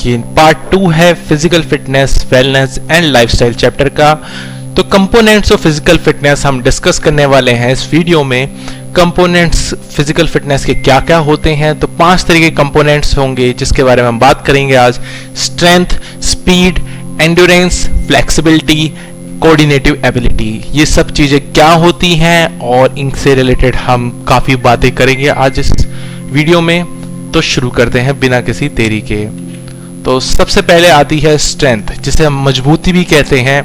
ये पार्ट 2 है physical fitness, wellness and lifestyle chapter का। तो कंपोनेंट्स ऑफ फिजिकल फिटनेस हम डिस्कस करने वाले हैं इस वीडियो में। कंपोनेंट्स फिजिकल फिटनेस के क्या क्या होते हैं, तो 5 तरह के कंपोनेंट्स होंगे जिसके बारे में हम बात करेंगे आज। Strength, speed, endurance, flexibility, coordinative ability, ये सब चीजें क्या होती हैं और इनसे रिलेटेड हम काफी बातें करेंगे आज इस वीडियो में। तो शुरू करते हैं बिना किसी देरी के। तो सबसे पहले आती है स्ट्रेंथ, जिसे हम मजबूती भी कहते हैं।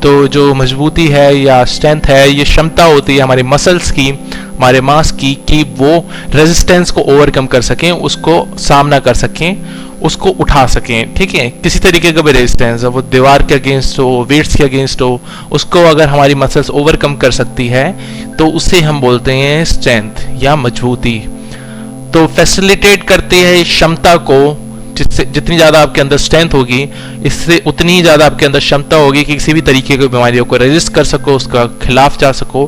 तो जो मजबूती है या स्ट्रेंथ है, ये क्षमता होती है हमारे मसल्स की, हमारे मांस की, कि वो रेजिस्टेंस को ओवरकम कर सकें, उसको सामना कर सकें, उसको उठा सकें। ठीक है, किसी तरीके का भी रेजिस्टेंस, वो दीवार के अगेंस्ट हो, वेट्स के अगेंस्ट हो, उसको अगर हमारी मसल्स ओवरकम कर सकती है तो उसे हम बोलते हैं स्ट्रेंथ या मजबूती। तो फैसिलिटेट करते हैं क्षमता को, जिससे जितनी ज्यादा आपके अंदर स्ट्रेंथ होगी, इससे उतनी ज्यादा आपके अंदर क्षमता होगी कि किसी भी तरीके की बीमारियों को रेजिस्ट कर सको, उसका खिलाफ जा सको,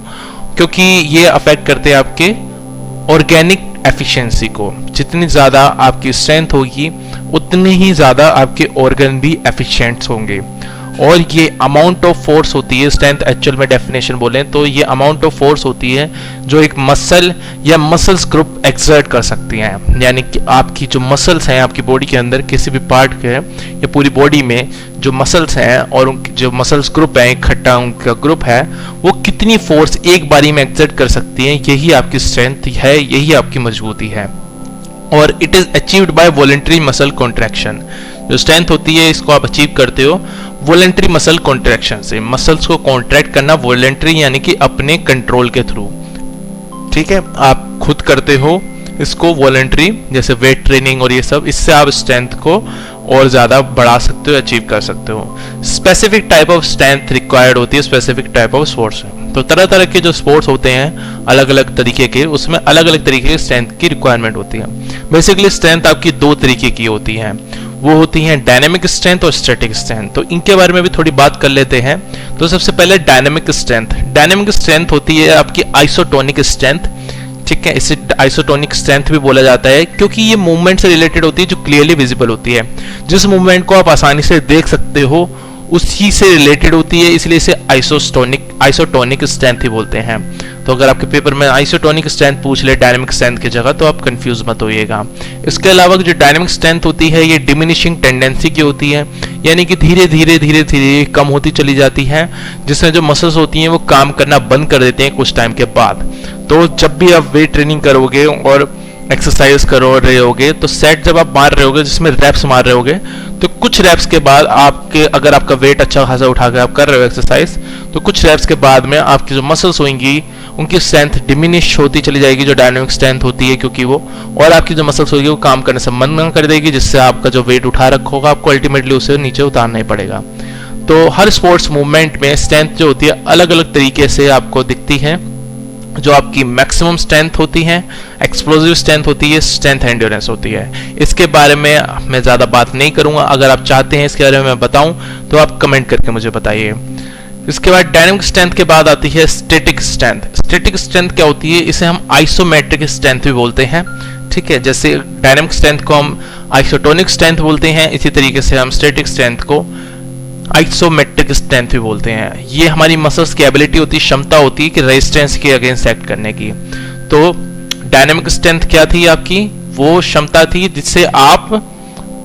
क्योंकि ये अफेक्ट करते हैं आपके ऑर्गेनिक एफिशिएंसी को। जितनी ज्यादा आपकी स्ट्रेंथ होगी उतने ही ज्यादा आपके ऑर्गन भी एफिशिएंट होंगे। और ये अमाउंट ऑफ फोर्स होती है, स्ट्रेंथ एक्चुअल में डेफिनेशन बोलें तो ये अमाउंट ऑफ फोर्स होती है जो एक मसल या मसल्स ग्रुप एक्सर्ट कर सकती हैं। यानी कि आपकी जो मसल्स हैं आपकी बॉडी के अंदर किसी भी पार्ट के या पूरी बॉडी में जो मसल्स हैं और उनकी जो मसल्स ग्रुप है, इकट्ठा उनका ग्रुप है, वो कितनी फोर्स एक बारी में एक्सर्ट कर सकती है, यही आपकी स्ट्रेंथ है, यही आपकी मजबूती है। और it is achieved by voluntary muscle contraction. जो स्ट्रेंथ होती है इसको आप अचीव करते हो वॉलंटरी मसल कॉन्ट्रैक्शन से। मसल्स को कॉन्ट्रैक्ट करना वॉलंटरी यानी कि अपने कंट्रोल के थ्रू। ठीक है, आप खुद करते हो इसको वॉलंटरी, जैसे वेट ट्रेनिंग और ये सब, इससे आप स्ट्रेंथ को और ज्यादा बढ़ा सकते हो, अचीव कर सकते हो। Specific type of strength required होती है स्पेसिफिक टाइप ऑफ स्पोर्ट्स में। तो तरह तरह के जो स्पोर्ट्स होते हैं अलग अलग तरीके के, उसमें अलग अलग तरीके की स्ट्रेंथ की रिक्वायरमेंट होती है। बेसिकली स्ट्रेंथ आपकी 2 तरीके की होती है, वो होती हैं डायनेमिक स्ट्रेंथ और स्टैटिक स्ट्रेंथ। तो इनके बारे में भी थोड़ी बात कर लेते हैं। तो सबसे पहले डायनेमिक स्ट्रेंथ। डायनेमिक स्ट्रेंथ होती है आपकी आइसोटोनिक स्ट्रेंथ। ठीक है, इसे आइसोटोनिक स्ट्रेंथ भी बोला जाता है क्योंकि ये मूवमेंट से रिलेटेड होती है जो क्लियरली विजिबल होती है। जिस मूवमेंट को आप आसानी से देख सकते हो उसी से रिलेटेड होती है, इसलिए इसे आइसोटोनिक स्ट्रेंथ ही बोलते हैं। तो अगर आपके पेपर में आइसोटोनिक स्ट्रेंथ पूछ ले डायनेमिक स्ट्रेंथ की जगह तो आप कंफ्यूज मत होइएगा। इसके अलावा जो डायनेमिक स्ट्रेंथ होती है ये डिमिनिशिंग टेंडेंसी की होती है, यानी कि धीरे धीरे कम होती चली जाती है, जिसमें जो मसल्स होती हैं वो काम करना बंद कर देते हैं कुछ टाइम के बाद। तो जब भी आप वेट ट्रेनिंग करोगे और एक्सरसाइज करो रहे होगे तो सेट जब आप मार रहे होगे, जिसमें रैप्स मार रहे होगे, तो कुछ रैप्स के बाद आपके, अगर आपका वेट अच्छा खासा उठा के आप कर रहे हो एक्सरसाइज, तो कुछ रैप्स के बाद में आपकी जो मसल्स होंगी उनकी स्ट्रेंथ डिमिनिश होती चली जाएगी, जो डायनामिक स्ट्रेंथ होती है, क्योंकि वो, और आपकी जो मसल्स होगी वो काम करने से बंद कर देगी, जिससे आपका जो वेट उठा रखा होगा आपको अल्टीमेटली उसे नीचे उतारना ही पड़ेगा। तो हर स्पोर्ट्स मूवमेंट में स्ट्रेंथ जो होती है अलग अलग तरीके से आपको दिखती है। जो आपकी मैक्सिमम स्ट्रेंथ होती है, एक्सप्लोसिव स्ट्रेंथ होती है, स्ट्रेंथ एंड्योरेंस होती है। इसके बारे में मैं ज़्यादा बात नहीं करूंगा, अगर आप चाहते हैं इसके बारे में मैं बताऊं तो आप कमेंट करके मुझे बताइए। इसके बाद डायनामिक स्ट्रेंथ के बाद आती है स्टैटिक स्ट्रेंथ। स्टैटिक स्ट्रेंथ क्या होती है, इसे हम आइसोमेट्रिक स्ट्रेंथ भी बोलते हैं। ठीक है, जैसे डायनामिक स्ट्रेंथ को हम आइसोटोनिक स्ट्रेंथ बोलते हैं, इसी तरीके से हम स्टैटिक स्ट्रेंथ को आइसोमेट्रिक स्ट्रेंथ भी बोलते हैं। ये हमारी मसल्स की एबिलिटी होती है, क्षमता होती है कि रेजिस्टेंस के अगेंस्ट एक्ट करने की। तो डायनामिक स्ट्रेंथ क्या थी आपकी, वो क्षमता थी जिससे आप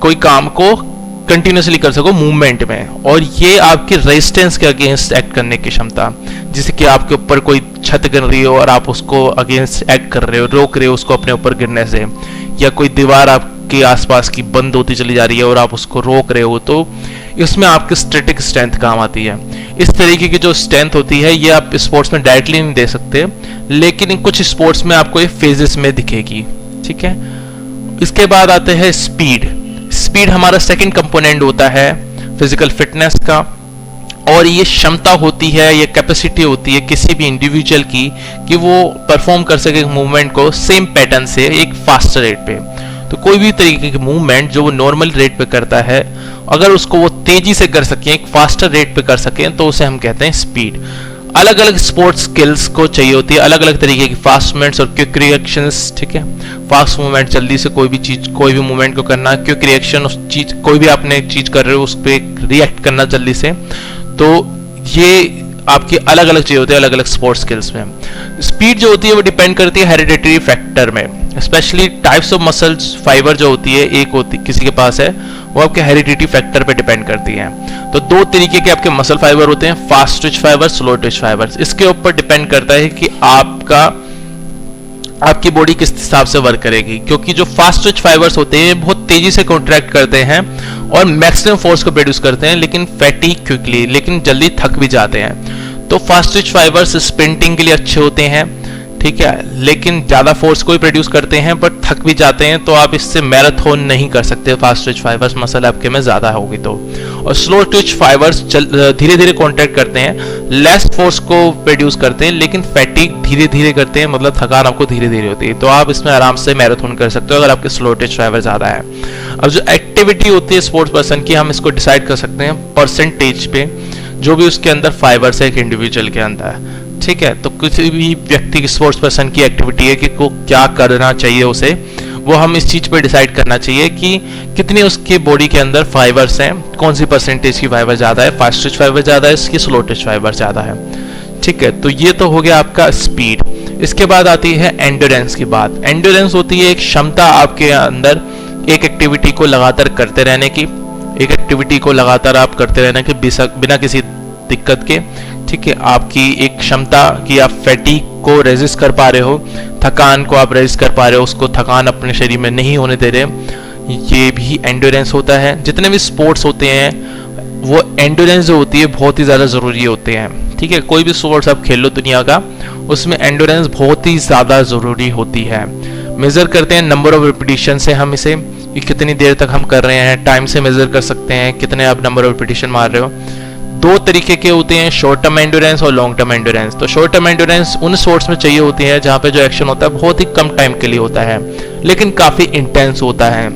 कोई काम को कंटिन्यूसली कर सको मूवमेंट में, और ये आपकी रेजिस्टेंस के अगेंस्ट एक्ट करने की क्षमता, जैसे कि आपके ऊपर कोई छत गिर रही हो और आप उसको अगेंस्ट एक्ट कर रहे हो, रोक रहे हो उसको अपने ऊपर गिरने से, या कोई दीवार आपके आसपास की बंद होती चली जा रही है और आप उसको रोक रहे हो, तो इसमें आपकी स्टैटिक स्ट्रेंथ काम आती है। इस तरीके की जो स्ट्रेंथ होती है ये आप स्पोर्ट्स में डायरेक्टली नहीं दे सकते, लेकिन कुछ स्पोर्ट्स में आपको ये फेजेस में दिखेगी। ठीक है, इसके बाद आते हैं स्पीड। स्पीड हमारा सेकंड कंपोनेंट होता है फिजिकल फिटनेस का, और ये क्षमता होती है, ये कैपेसिटी होती है किसी भी इंडिविजुअल की कि वो परफॉर्म कर सके मूवमेंट को सेम पैटर्न से एक फास्टर रेट पे। तो कोई भी तरीके की मूवमेंट जो वो नॉर्मल रेट पे करता है, अगर उसको वो तेजी से कर सके, एक फास्टर रेट पे कर सके, तो उसे हम कहते हैं स्पीड। अलग अलग स्पोर्ट्स स्किल्स को चाहिए होती है, अलग अलग तरीके की फास्ट मूवमेंट्स और क्विक रिएक्शंस। ठीक है, फास्ट मूवमेंट, जल्दी से कोई भी चीज, कोई भी मूवमेंट को करना, क्विक रिएक्शन, उस चीज, कोई भी आपने एक चीज कर रहे हो उस पर रिएक्ट करना जल्दी से। तो ये आपकी अलग अलग चीजें होती है अलग अलग स्पोर्ट्स स्किल्स में। स्पीड जो होती है वो डिपेंड करती है हेरिडिटरी फैक्टर में, specially types of muscles fibre जो होती है, एक होती किसी के पास है, वो आपके हेरिडिटरी फैक्टर पे डिपेंड करती है। तो दो तरीके के आपके मसल फाइबर होते हैं, fast Twitch fibre, slow Twitch fibre. इसके ऊपर डिपेंड करता है कि आपकी बॉडी किस हिसाब से वर्क करेगी, क्योंकि जो फास्ट ट्विच फाइबर्स होते हैं बहुत तेजी से कॉन्ट्रैक्ट करते हैं और मैक्सिमम फोर्स को प्रोड्यूस करते हैं, लेकिन फैटीग क्विकली, लेकिन जल्दी थक भी जाते हैं। तो फास्ट ट्विच फाइबर्स स्प्रिंटिंग के लिए अच्छे होते हैं, ठीक है, लेकिन ज्यादा फोर्स को भी प्रोड्यूस करते हैं बट थक भी जाते हैं, तो आप इससे मैराथन नहीं कर सकते फास्ट ट्विच फाइबर्स, मसल आपके में ज्यादा होगी तो। और स्लो ट्विच फाइबर्स धीरे धीरे कॉन्ट्रैक्ट करते हैं, लेस फोर्स को प्रोड्यूस करते हैं, लेकिन फैटिक धीरे धीरे करते हैं, मतलब थकान आपको धीरे धीरे होती है, तो आप इसमें आराम से मैराथन कर सकते हो अगर आपके स्लो ट्विच फाइबर ज्यादा है। अब जो एक्टिविटी होती है स्पोर्ट्स पर्सन की, हम इसको डिसाइड कर सकते हैं परसेंटेज पे, जो भी उसके अंदर फाइबर्स है एक इंडिविजुअल के अंदर, ठीक है। तो किसी भी व्यक्ति की, स्पोर्ट्स पर्सन की एक्टिविटी है कि को क्या करना चाहिए उसे, वो हम इस चीज पे डिसाइड करना चाहिए कि कितनी उसकी बॉडी के अंदर फाइबर्स हैं, कौन सी परसेंटेज की फाइबर ज्यादा है, फास्ट ट्विच फाइबर ज्यादा है, इसकी स्लो ट्विच फाइबर ज्यादा है, ठीक है। तो ये तो हो गया आपका स्पीड। इसके बाद आती है एंड्योरेंस की बात। एंड्योरेंस होती है एक क्षमता आपके अंदर एक एक्टिविटी को लगातार करते रहने की, एक एक्टिविटी को लगातार आप करते रहने के बिना किसी दिक्कत के, ठीक है, आपकी एक क्षमता कि आप फैटीग को रेजिस्ट कर पा रहे हो, थकान को आप रेजिस्ट कर पा रहे हो, उसको थकान अपने शरीर में नहीं होने दे रहे, ये भी एंड्योरेंस होता है। जितने भी स्पोर्ट्स होते हैं वो एंड्योरेंस जो होती है बहुत ही ज़्यादा ज़रूरी होते हैं, ठीक है। कोई भी स्पोर्ट्स आप खेल लो दुनिया का, उसमें एंड्योरेंस बहुत ही ज़्यादा ज़रूरी होती है। मेज़र करते हैं नंबर ऑफ रिपीटिशन से, हम इसे कितनी देर तक हम कर रहे हैं, टाइम से मेज़र कर सकते हैं कितने आप नंबर ऑफ रिपीटिशन मार रहे हो। दो तरीके के होते हैं, शॉर्ट टर्म एंड्योरेंस और लॉन्ग टर्म एंड्योरेंस। तो शॉर्ट टर्म एंड्योरेंस उन स्पोर्ट्स में चाहिए होती है जहां पे जो एक्शन होता है बहुत ही कम टाइम के लिए होता है, लेकिन काफी इंटेंस होता है,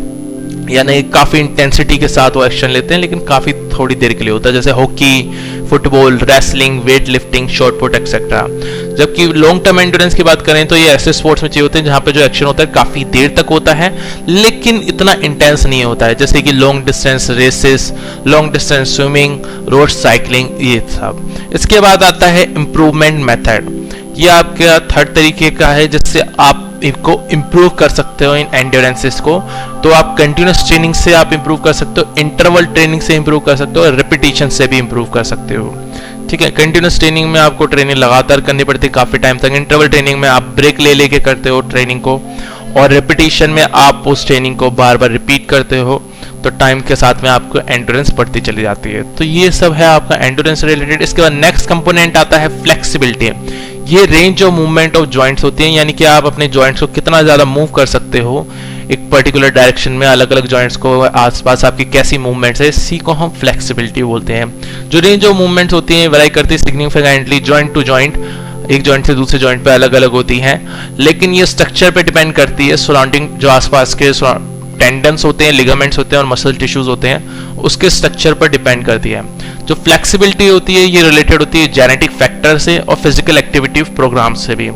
यानी काफी इंटेंसिटी के साथ वो एक्शन लेते हैं, लेकिन काफी थोड़ी देर के लिए होता है, जैसे hockey, football, wrestling, weight lifting, shot put etcetera. जबकि लॉन्ग टर्म एंड्योरेंस की बात करें तो ये ऐसे स्पोर्ट्स में चाहिए होते हैं जहां पे जो एक्शन होता है काफी देर तक होता है, लेकिन इतना इंटेंस नहीं होता है, जैसे कि long distance races, long distance swimming, road cycling, ये सब। इसके बाद आता है इंप्रूवमेंट मेथड। ये आपका थर्ड तरीके का है जिससे आप इनको इम्प्रूव कर सकते हो इन एंड्योरेंसेस को। तो आप कंटिन्यूस ट्रेनिंग से आप इम्प्रूव कर सकते हो, इंटरवल ट्रेनिंग से इम्प्रूव कर सकते हो और रिपीटिशन से भी इम्प्रूव कर सकते हो, ठीक है। कंटिन्यूस ट्रेनिंग में आपको ट्रेनिंग लगातार करनी पड़ती है काफी टाइम तक, इंटरवल ट्रेनिंग में आप ब्रेक ले लेके करते हो ट्रेनिंग को, और रिपीटिशन में आप उस ट्रेनिंग को बार बार रिपीट करते हो, तो टाइम के साथ में आपको एंड्योरेंस बढ़ती चली जाती है। तो ये सब है आपका एंड्योरेंस रिलेटेड। इसके बाद नेक्स्ट कंपोनेंट आता है फ्लेक्सिबिलिटी। ये range of movement of joints होती हैं, यानी कि आप अपने जॉइंट्स को कितना ज्यादा मूव कर सकते हो एक पर्टिकुलर डायरेक्शन में, अलग अलग जॉइंट्स को आसपास आपकी कैसी मूवमेंट्स है, इसी को हम फ्लेक्सिबिलिटी बोलते हैं। जो रेंज ऑफ मूवमेंट्स होती हैं वेरी करती है सिग्निफिकेंटली जॉइंट टू जॉइंट, एक जॉइंट से दूसरे जॉइंट पे अलग अलग होती हैं, लेकिन ये स्ट्रक्चर पे डिपेंड करती है, सराउंडिंग जो आसपास के टेंडन्स होते हैं, लिगामेंट्स होते हैं और मसल टिश्यूज होते हैं, उसके स्ट्रक्चर पर डिपेंड करती है। जो फ्लेक्सिबिलिटी होती है ये रिलेटेड होती है जेनेटिक फैक्टर से और फिजिकल एक्टिविटी प्रोग्राम से भी,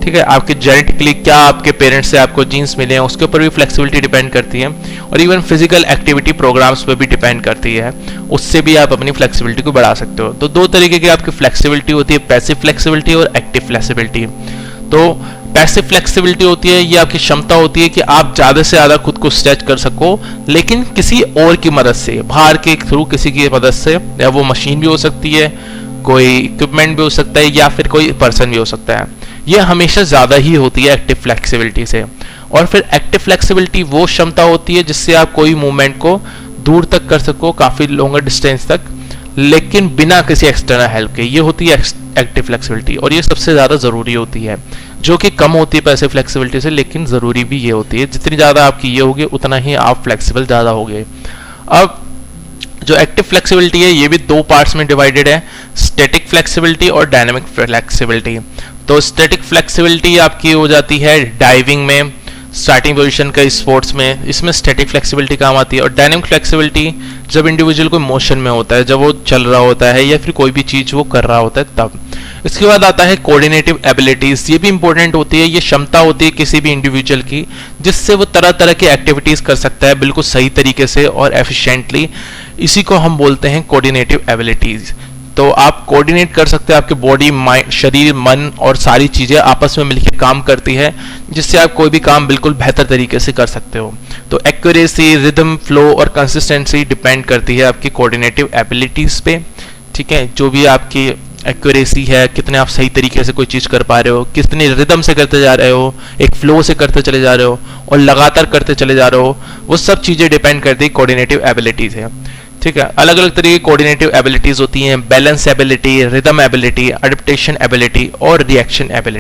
ठीक है। आपके जेनेटिकली क्या आपके पेरेंट्स से आपको जीन्स मिले हैं उसके ऊपर भी फ्लेक्सिबिलिटी डिपेंड करती है, और इवन फिजिकल एक्टिविटी प्रोग्राम्स पे भी डिपेंड करती है, उससे भी आप अपनी फ्लेक्सिबिलिटी को बढ़ा सकते हो। तो दो तरीके की आपकी फ्लेक्सिबिलिटी होती है, पैसिव फ्लेक्सिबिलिटी और एक्टिव फ्लेक्सिबिलिटी। तो पैसिव फ्लेक्सिबिलिटी होती है, ये आपकी क्षमता होती है कि आप ज्यादा से ज्यादा खुद को स्ट्रेच कर सको, लेकिन किसी और की मदद से, बाहर के थ्रू किसी की मदद से, या वो मशीन भी हो सकती है, कोई इक्विपमेंट भी हो सकता है, या फिर कोई पर्सन भी हो सकता है। ये हमेशा ज्यादा ही होती है एक्टिव फ्लेक्सिबिलिटी से। और फिर एक्टिव फ्लेक्सिबिलिटी वो क्षमता होती है जिससे आप कोई मूवमेंट को दूर तक कर सको, काफी लॉन्गर डिस्टेंस तक, लेकिन बिना किसी एक्सटर्नल हेल्प के। ये होती है एक्टिव फ्लेक्सिबिलिटी, और ये सबसे ज्यादा जरूरी होती है, जो कि कम होती है पैसिव फ्लेक्सिबिलिटी से, लेकिन जरूरी भी ये होती है। जितनी ज्यादा आपकी ये होगी उतना ही आप फ्लेक्सिबल ज्यादा होगे। अब जो एक्टिव फ्लेक्सिबिलिटी है ये भी दो पार्ट्स में डिवाइडेड है, स्टैटिक फ्लेक्सिबिलिटी और डायनामिक फ्लेक्सिबिलिटी। तो स्टैटिक फ्लेक्सिबिलिटी आपकी हो जाती है डाइविंग में, स्टार्टिंग पोजीशन का स्पोर्ट्स में, इसमें स्टैटिक फ्लेक्सिबिलिटी काम आती है। और डायनेमिक फ्लेक्सिबिलिटी जब इंडिविजुअल कोई मोशन में होता है, जब वो चल रहा होता है या फिर कोई भी चीज़ वो कर रहा होता है तब। इसके बाद आता है कोऑर्डिनेटिव एबिलिटीज। ये भी इंपॉर्टेंट होती है, ये क्षमता होती है किसी भी इंडिविजुअल की जिससे वो तरह तरह की एक्टिविटीज कर सकता है बिल्कुल सही तरीके से और एफिशिएंटली। इसी को हम बोलते हैं कोऑर्डिनेटिव एबिलिटीज। तो आप कोऑर्डिनेट कर सकते हैं, आपके बॉडी, माइंड, शरीर, मन और सारी चीज़ें आपस में मिलकर काम करती है जिससे आप कोई भी काम बिल्कुल बेहतर तरीके से कर सकते हो। तो एक्यूरेसी, रिदम, फ्लो और कंसिस्टेंसी डिपेंड करती है आपकी कोऑर्डिनेटिव एबिलिटीज़ पे। ठीक है, जो भी आपकी एक्यूरेसी है, कितने आप सही तरीके से कोई चीज़ कर पा रहे हो, कितने रिदम से करते जा रहे हो, एक फ्लो से करते चले जा रहे हो और लगातार करते चले जा रहे हो, वो सब चीज़ें डिपेंड करती है कोऑर्डिनेटिव एबिलिटीज़ है। ठीक है, अलग अलग तरह की कोऑर्डिनेटिव एबिलिटीज होती हैं, balance ability, rhythm ability, adaptation ability और रिएक्शन एबिलिटी।